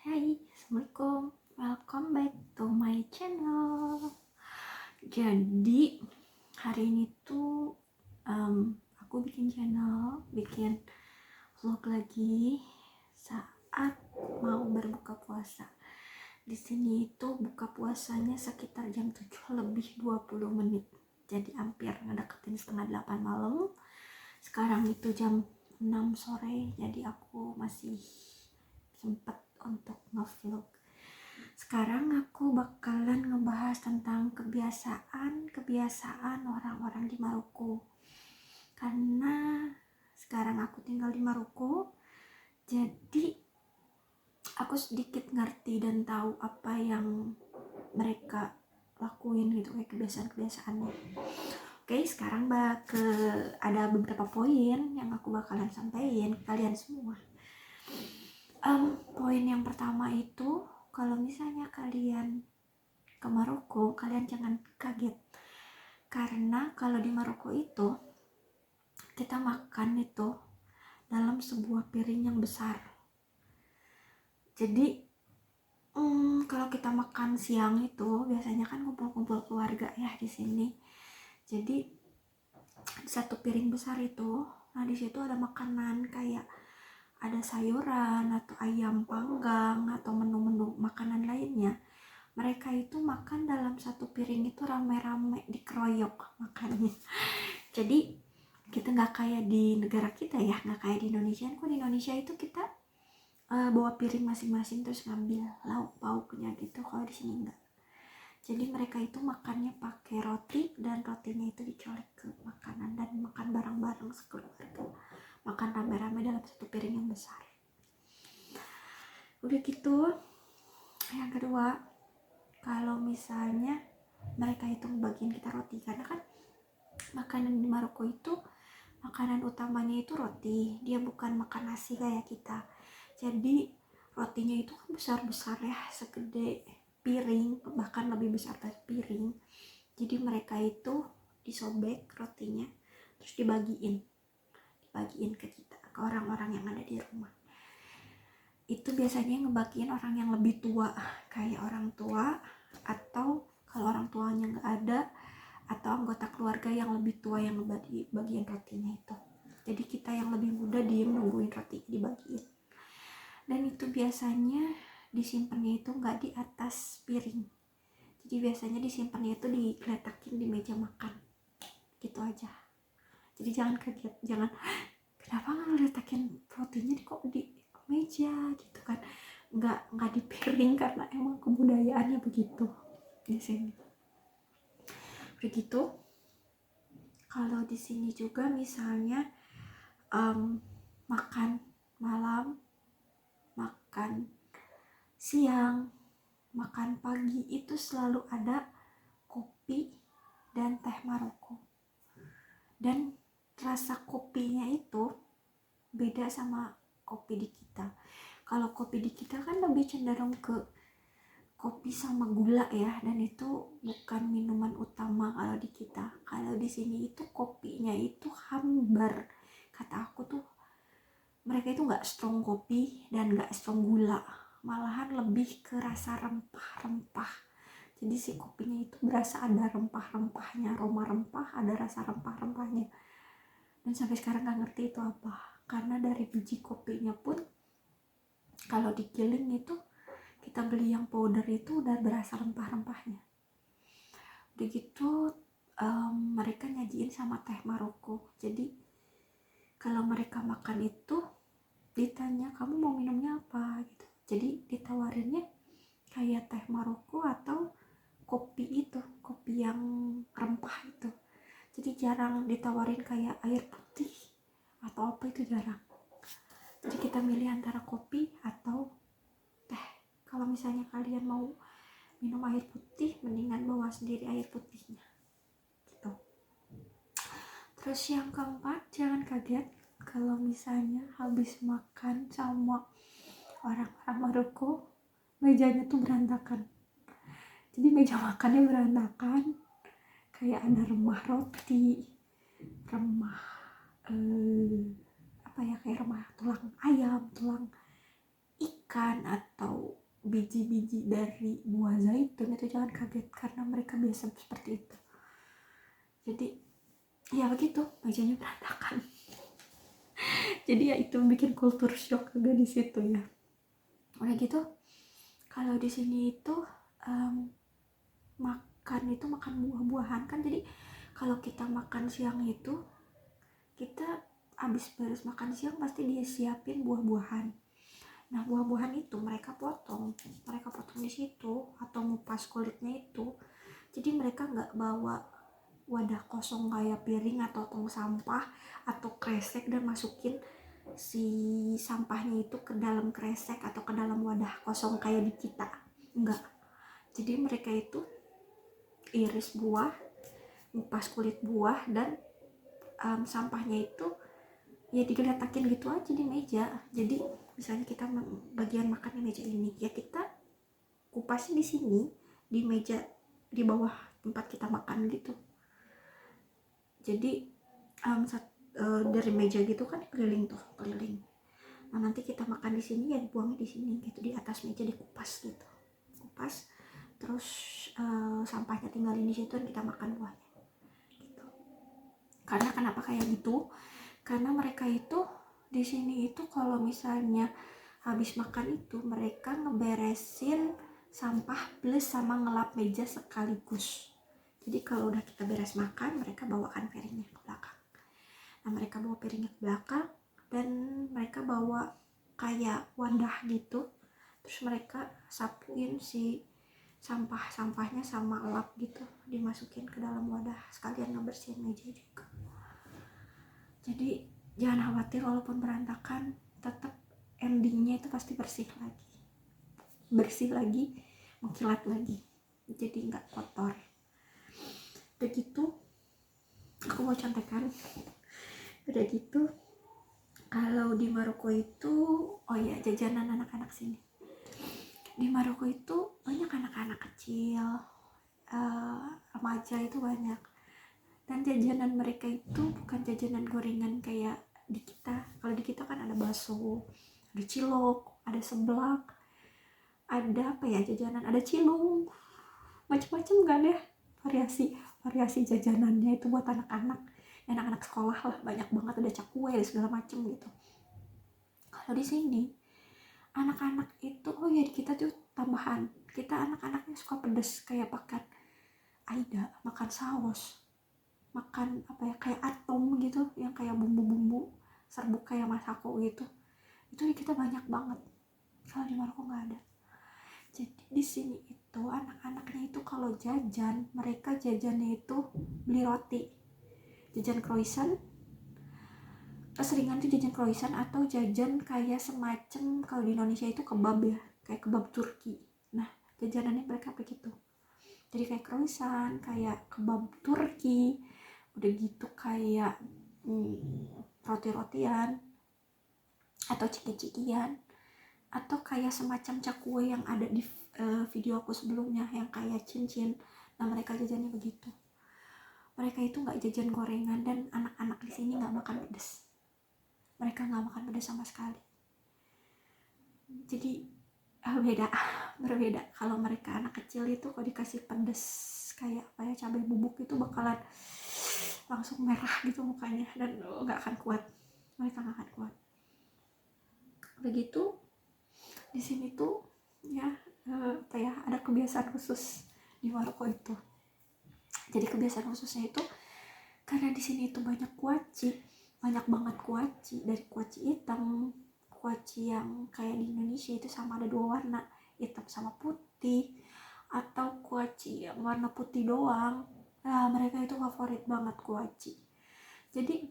Hai, Assalamualaikum. Welcome back to my channel. Jadi hari ini tuh aku bikin channel, bikin vlog lagi saat mau berbuka puasa. Di sini itu buka puasanya sekitar jam 7 lebih 20 menit. Jadi hampir ngedeketin setengah 8 malam. Sekarang itu jam 6 sore, jadi aku masih sempet untuk ngevlog. Sekarang aku bakalan ngebahas tentang kebiasaan orang-orang di Maroko. Karena sekarang aku tinggal di Maroko, jadi aku sedikit ngerti dan tahu apa yang mereka lakuin gitu, kayak kebiasaan-kebiasaannya. Oke, sekarang ada beberapa poin yang aku bakalan sampaikan ke kalian semua. Poin yang pertama itu, kalau misalnya kalian ke Maroko, kalian jangan kaget. Karena kalau di Maroko itu, kita makan itu dalam sebuah piring yang besar. Jadi, kalau kita makan siang itu, biasanya kan kumpul-kumpul keluarga ya di sini. Jadi, satu piring besar itu, nah di situ ada makanan kayak ada sayuran atau ayam panggang atau menu-menu makanan lainnya. Mereka itu makan dalam satu piring itu rame-rame, dikeroyok makannya. Jadi kita nggak kayak di negara kita ya, nggak kayak di Indonesia. Kok di Indonesia itu kita bawa piring masing-masing terus ngambil lauk pauknya gitu. Kalau di sini enggak. Jadi mereka itu makannya pakai roti dan rotinya itu dicolek ke makanan dan makan bareng-bareng sekeluarga. Makan rame-rame dalam satu piring yang besar. Udah gitu, yang kedua, kalau misalnya mereka itu bagian kita roti, karena kan makanan di Maroko itu makanan utamanya itu roti, dia bukan makan nasi kayak kita. Jadi rotinya itu kan besar-besar ya, segede piring, bahkan lebih besar dari piring. Jadi mereka itu disobek rotinya terus dibagiin ke kita, ke orang-orang yang ada di rumah. Itu biasanya ngebagiin orang yang lebih tua, kayak orang tua, atau kalau orang tuanya nggak ada, atau anggota keluarga yang lebih tua yang bagian rotinya itu. Jadi kita yang lebih muda diem nungguin roti dibagiin. Dan itu biasanya disimpannya itu nggak di atas piring. Jadi biasanya disimpannya itu digeletakin di meja makan. Gitu aja. Jadi jangan kaget, jangan kenapa nggak ngeletakin rotinya kok di meja gitu kan. Nggak di piring, karena emang kebudayaannya begitu di sini. Begitu. Kalau di sini juga misalnya makan malam, makan siang, makan pagi itu selalu ada kopi dan teh Maroko. Dan rasa kopinya itu beda sama kopi di kita. Kalau kopi di kita kan lebih cenderung ke kopi sama gula ya, dan itu bukan minuman utama kalau di kita. Kalau di sini itu kopinya itu hambar. Kata aku tuh mereka itu nggak strong kopi dan nggak strong gula, malahan lebih ke rasa rempah-rempah. Jadi si kopinya itu berasa ada rempah-rempahnya, aroma rempah, ada rasa rempah-rempahnya. Dan sampai sekarang nggak ngerti itu apa, karena dari biji kopinya pun kalau digiling itu, kita beli yang powder itu udah berasa rempah-rempahnya. Udah gitu mereka nyajiin sama teh Maroko. Jadi kalau mereka makan itu ditanya kamu mau minumnya apa gitu, jadi ditawarinnya kayak teh Maroko atau kopi itu, kopi yang rempah itu. Jadi jarang ditawarin kayak air putih atau apa, itu jarang. Jadi kita milih antara kopi atau teh. Kalau misalnya kalian mau minum air putih, mendingan bawa sendiri air putihnya gitu. Terus yang keempat, jangan kaget kalau misalnya habis makan sama orang-orang Maroko, mejanya tuh berantakan. Jadi meja makannya berantakan, kayak ada remah roti, remah apa ya, kayak remah tulang ayam, tulang ikan atau biji-biji dari buah zaitun, itu jangan kaget karena mereka biasa seperti itu. Jadi ya begitu, mejanya berantakan. Jadi ya itu bikin kultur shock juga di situ ya. Udah gitu, kalau di sini itu makan buah-buahan kan. Jadi kalau kita makan siang itu, kita habis beres makan siang pasti dia siapin buah-buahan. Nah, buah-buahan itu mereka potong di situ atau ngupas kulitnya itu. Jadi mereka nggak bawa wadah kosong kayak piring atau tong sampah atau kresek dan masukin si sampahnya itu ke dalam kresek atau ke dalam wadah kosong kayak di kita. Enggak. Jadi mereka itu iris buah, ngupas kulit buah, dan sampahnya itu ya digeletakin gitu aja di meja. Jadi misalnya kita bagian makan di meja ini, ya kita kupasnya di sini, di meja di bawah tempat kita makan gitu. Jadi dari meja gitu kan keliling. Nah, nanti kita makan di sini ya dibuangnya di sini gitu, di atas meja dikupas gitu. Kupas terus sampahnya tinggalin di situ dan kita makan buahnya gitu. Karena kenapa kayak gitu? Karena mereka itu di sini itu kalau misalnya habis makan itu mereka ngeberesin sampah plus sama ngelap meja sekaligus. Jadi kalau udah kita beres makan, mereka bawakan piringnya ke belakang. Nah, mereka bawa piringnya ke belakang dan mereka bawa kayak wadah gitu. Terus mereka sapuin si sampahnya sama lap gitu, dimasukin ke dalam wadah, sekalian ngebersihin meja juga. Jadi jangan khawatir walaupun berantakan, tetap endingnya itu pasti bersih lagi, mengkilat lagi, jadi nggak kotor. Udah gitu aku mau contekan. Udah gitu kalau di Maroko itu, oh ya, jajanan anak-anak sini di Maroko itu banyak anak-anak kecil, remaja itu banyak. Dan jajanan mereka itu bukan jajanan gorengan kayak di kita. Kalau di kita kan ada bakso, ada cilok, ada seblak, ada apa ya jajanan, ada cilung, macam-macam kan ya, variasi jajanannya itu buat anak-anak sekolah lah, banyak banget, ada cakwe segala macam gitu. Kalau di sini anak-anak itu, oh ya, di kita tuh tambahan, kita anak-anaknya suka pedes, kayak makan aida, makan saus, makan apa ya, kayak atom gitu, yang kayak bumbu-bumbu serbuk kayak masako gitu. Itu di kita banyak banget, kalau di Maroko nggak ada. Jadi di sini itu anak-anaknya itu kalau jajan, mereka jajannya itu beli roti, jajan croissant. Keseringan tuh jajan croissant atau jajan kayak semacam, kalau di Indonesia itu kebab ya, kayak kebab Turki. Nah, jajanannya mereka begitu. Jadi kayak croissant, kayak kebab Turki, udah gitu kayak roti-rotian atau ciki-cikian, atau kayak semacam cakwe yang ada di video aku sebelumnya yang kayak cincin. Nah, mereka jajannya begitu. Mereka itu nggak jajan gorengan, dan anak-anak di sini nggak makan pedas. Mereka nggak makan pedas sama sekali. Jadi berbeda. Kalau mereka anak kecil itu kalau dikasih pedas kayak cabai bubuk itu bakalan langsung merah gitu mukanya, dan nggak akan kuat. Mereka nggak akan kuat. Begitu di sini tuh ya ada kebiasaan khusus di Maroko itu. Jadi kebiasaan khususnya itu karena di sini itu banyak banget kuaci, dari kuaci hitam, kuaci yang kayak di Indonesia itu sama ada 2 warna, hitam sama putih, atau kuaci yang warna putih doang. Nah, mereka itu favorit banget kuaci. Jadi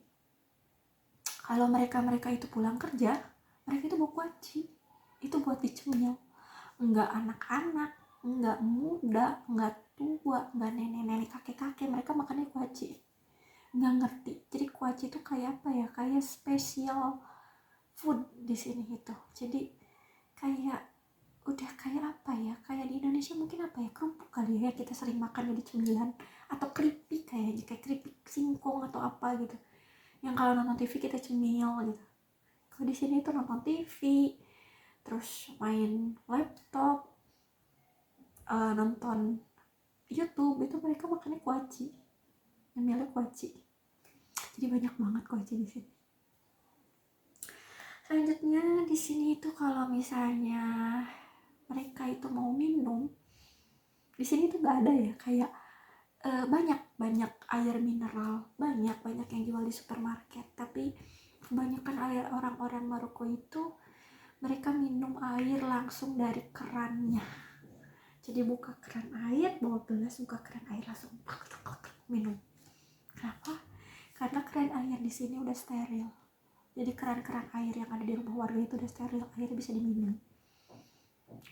kalau mereka itu pulang kerja, mereka itu bawa kuaci, itu buat dicemil. Enggak anak-anak, enggak muda, enggak tua, enggak nenek-nenek, kakek-kakek, mereka makannya kuaci. Nggak ngerti. Jadi kuaci itu kayak apa ya, kayak special food di sini gitu. Jadi kayak udah kayak apa ya, kayak di Indonesia mungkin apa ya, kerupuk kali ya, kita sering makan di cemilan, atau keripik kayak keripik singkong atau apa gitu, yang kalau nonton TV kita cemil gitu. Kalau di sini tuh nonton TV terus main laptop, nonton YouTube, itu mereka makannya kuaci, nyemilnya kuaci. Jadi banyak banget kuaci di sini. Selanjutnya di sini itu kalau misalnya mereka itu mau minum, di sini tuh nggak ada ya kayak banyak air mineral, banyak yang jual di supermarket, tapi kebanyakan air orang-orang Maroko itu mereka minum air langsung dari kerannya. Jadi buka keran air, bawa gelas, buka keran air langsung minum. Kenapa? Karena keran air di sini udah steril. Jadi keran-keran air yang ada di rumah warga itu udah steril, airnya bisa diminum.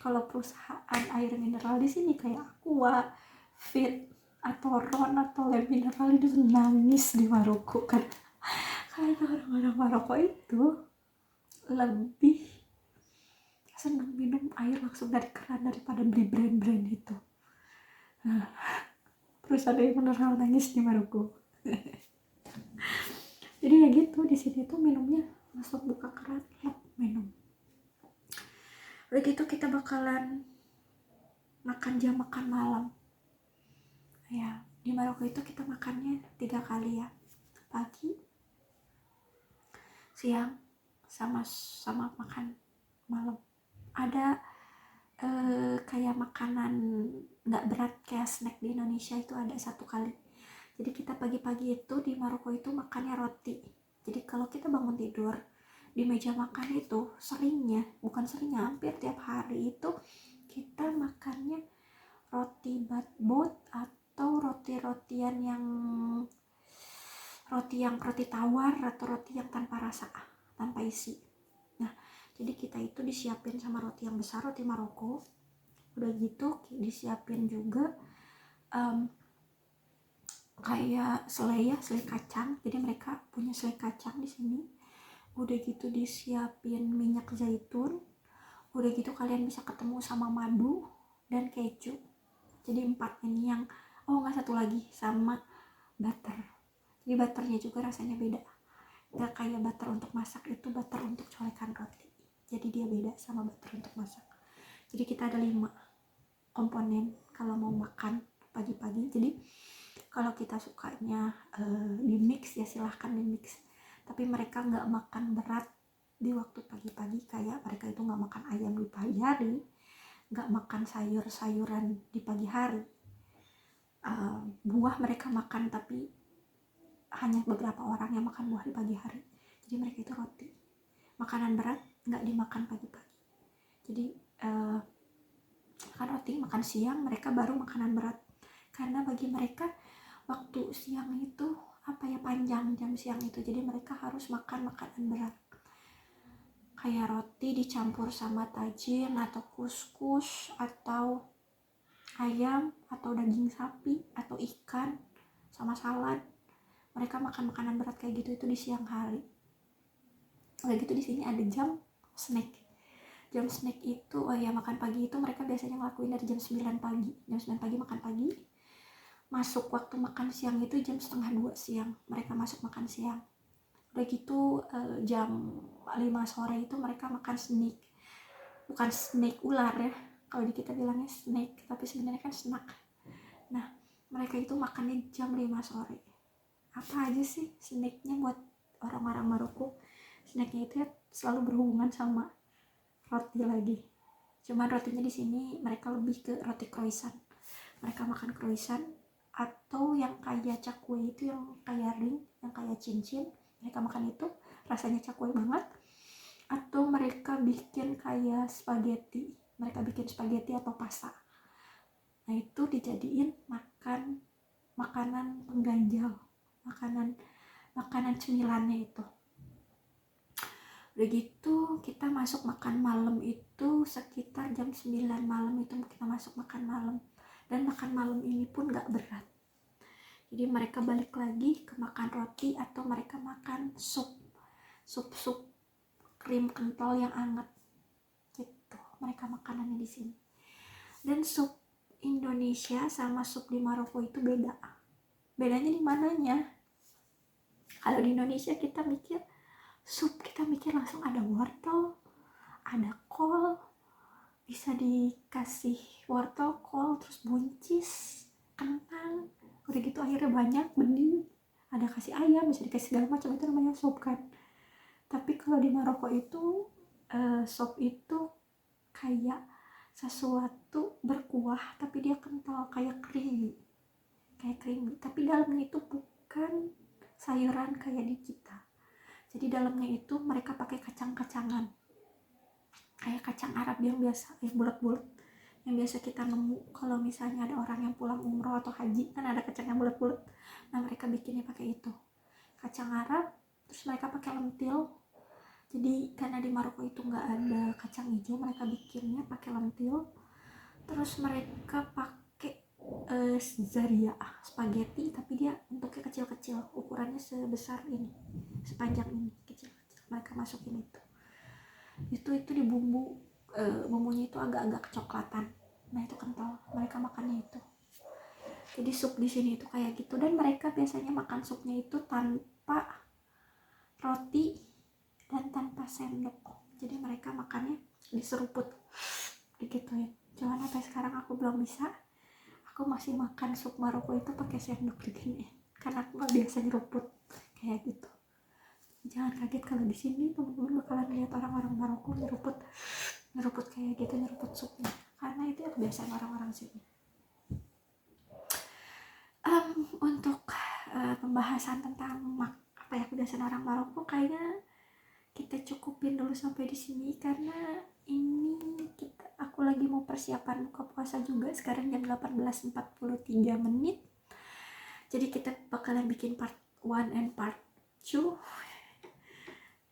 Kalau perusahaan air mineral di sini kayak Aqua, Fit, atau Ron atau air mineral itu nangis di Maroko kan. Karena orang-orang Maroko itu lebih senang minum air langsung dari keran daripada beli brand-brand itu. Nah, perusahaan air mineral nangis di Maroko. Jadi ya gitu, di sini tuh minumnya langsung buka keran, minum. Udah gitu kita bakalan makan jam makan malam. Ya, di Maroko itu kita makannya 3 kali ya. Pagi, siang, sama makan malam. Ada kayak makanan nggak berat kayak snack di Indonesia itu ada 1 kali. Jadi kita pagi-pagi itu di Maroko itu makannya roti. Jadi kalau kita bangun tidur di meja makan itu hampir tiap hari itu kita makannya roti batbot atau roti-rotian yang roti tawar atau roti yang tanpa rasa, tanpa isi. Nah, jadi kita itu disiapin sama roti yang besar, roti Maroko. Udah gitu disiapin juga kayak selai kacang. Jadi mereka punya selai kacang di sini. Udah gitu disiapin minyak zaitun. Udah gitu kalian bisa ketemu sama madu dan keju. Jadi 4 ini yang nggak satu lagi sama butter. Jadi butternya juga rasanya beda. Gak kayak butter untuk masak, itu butter untuk colekan roti. Jadi dia beda sama butter untuk masak. Jadi kita ada 5 komponen kalau mau makan pagi-pagi. Jadi kalau kita sukanya di mix ya silahkan di mix. Tapi mereka nggak makan berat di waktu pagi-pagi, kayak mereka itu nggak makan ayam di pagi hari, nggak makan sayur-sayuran di pagi hari. Buah mereka makan, tapi hanya beberapa orang yang makan buah di pagi hari. Jadi mereka itu roti. Makanan berat nggak dimakan pagi-pagi. Jadi makan roti, makan siang, mereka baru makanan berat. Karena bagi mereka waktu siang itu panjang jam siang itu. Jadi mereka harus makan makanan berat. Kayak roti dicampur sama tajin atau kuskus atau ayam atau daging sapi atau ikan sama salad. Mereka makan makanan berat kayak gitu itu di siang hari. Kayak gitu di sini ada jam snack. Jam snack itu makan pagi itu mereka biasanya ngelakuin dari jam 9 pagi. Jam 9 pagi makan pagi. Masuk waktu makan siang itu jam 1:30 siang. Mereka masuk makan siang. Udah gitu jam 5 sore itu mereka makan snack. Bukan snack ular ya. Kalau di kita bilangnya snack, tapi sebenarnya kan snack. Nah, mereka itu makannya jam 5 sore. Apa aja sih snacknya buat orang-orang Maroko? Snacknya itu ya selalu berhubungan sama roti lagi. Cuman rotinya di sini mereka lebih ke roti croissant. Mereka makan croissant atau yang kayak cakwe itu, yang kayak ring, yang kayak cincin. Mereka makan itu rasanya cakwe banget. Atau mereka bikin kayak spaghetti. Mereka bikin spaghetti atau pasta. Nah itu dijadiin makanan pengganjal, makanan cemilannya itu. Udah gitu kita masuk makan malam itu sekitar jam 9 malam itu kita masuk makan malam. Dan makan malam ini pun gak berat. Jadi mereka balik lagi ke makan roti atau mereka makan sup krim kental yang hangat gitu. Mereka makanannya di sini. Dan sup Indonesia sama sup di Maroko itu beda. Bedanya di mananya? Kalau di Indonesia kita mikir sup, kita mikir langsung ada wortel, ada kol, bisa dikasih wortel, kol, terus buncis, kentang, udah gitu akhirnya banyak bening, ada kasih ayam, bisa dikasih segala macam, itu namanya sop kan. Tapi kalau di Maroko itu sop itu kayak sesuatu berkuah tapi dia kental, kayak creamy, tapi dalamnya itu bukan sayuran kayak di kita. Jadi dalamnya itu mereka pakai kacang-kacangan, kayak kacang Arab yang biasa, yang bulat-bulat, yang biasa kita nemu kalau misalnya ada orang yang pulang umroh atau haji, kan ada kacang yang bulat-bulat. Nah mereka bikinnya pakai itu, kacang Arab. Terus mereka pakai lentil. Jadi karena di Maroko itu nggak ada kacang hijau, mereka bikinnya pakai lentil. Terus mereka pakai zaria spaghetti, tapi dia bentuknya kecil-kecil, ukurannya sebesar ini, sepanjang ini, kecil-kecil. Mereka masukin itu di bumbu, bumbunya itu agak-agak kecoklatan. Nah itu kental, mereka makannya itu. Jadi sup di sini itu kayak gitu, dan mereka biasanya makan supnya itu tanpa roti dan tanpa sendok. Jadi mereka makannya diseruput digituin. Cuman sampai sekarang aku belum bisa. Aku masih makan sup Maroko itu pakai sendok begini, karena aku nggak biasa nyeruput kayak gitu. Jangan kaget kalau di sini teman-teman bakalan lihat orang-orang Maroko nyeruput kayak gitu, nyeruput supnya, karena itu kebiasaan orang-orang sini. Untuk pembahasan tentang kebiasaan orang Maroko kayaknya kita cukupin dulu sampai di sini, karena ini aku lagi mau persiapan buka puasa juga. Sekarang jam 18.43. Jadi kita bakalan bikin part 1 and part 2.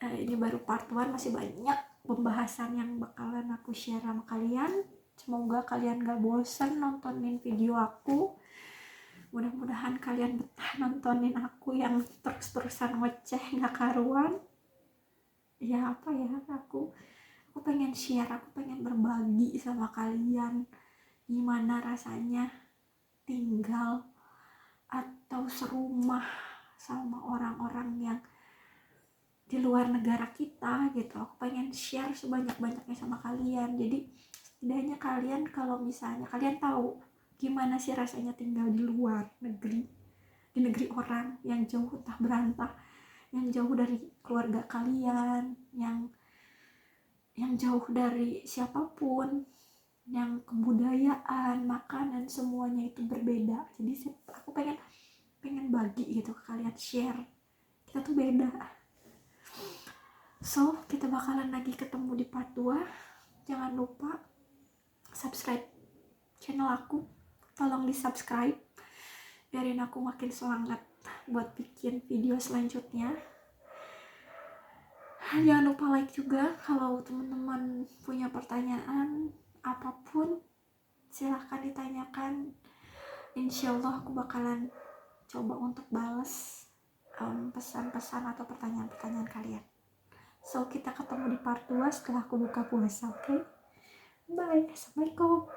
Ini baru part 1, masih banyak pembahasan yang bakalan aku share sama kalian. Semoga kalian gak bosan nontonin video aku. Mudah-mudahan kalian betah nontonin aku yang terus-terusan ngoceh gak karuan. Ya aku pengen share, aku pengen berbagi sama kalian gimana rasanya tinggal atau serumah sama orang-orang yang di luar negara kita gitu. Aku pengen share sebanyak-banyaknya sama kalian. Jadi setidaknya kalian, kalau misalnya kalian tahu gimana sih rasanya tinggal di luar negeri, di negeri orang yang jauh entah berantah, yang jauh dari keluarga kalian, yang jauh dari siapapun, yang kebudayaan, makanan, semuanya itu berbeda. Jadi aku pengen bagi gitu ke kalian, share. Kita tuh beda. So, kita bakalan lagi ketemu di part 2. Jangan lupa subscribe channel aku. Tolong di subscribe, biarin aku makin semangat buat bikin video selanjutnya. Jangan lupa like juga. Kalau teman-teman punya pertanyaan apapun, silahkan ditanyakan. Insyaallah aku bakalan coba untuk balas pesan-pesan atau pertanyaan-pertanyaan kalian. So, kita ketemu di part 2 setelah aku buka puasa, oke? Bye, assalamualaikum.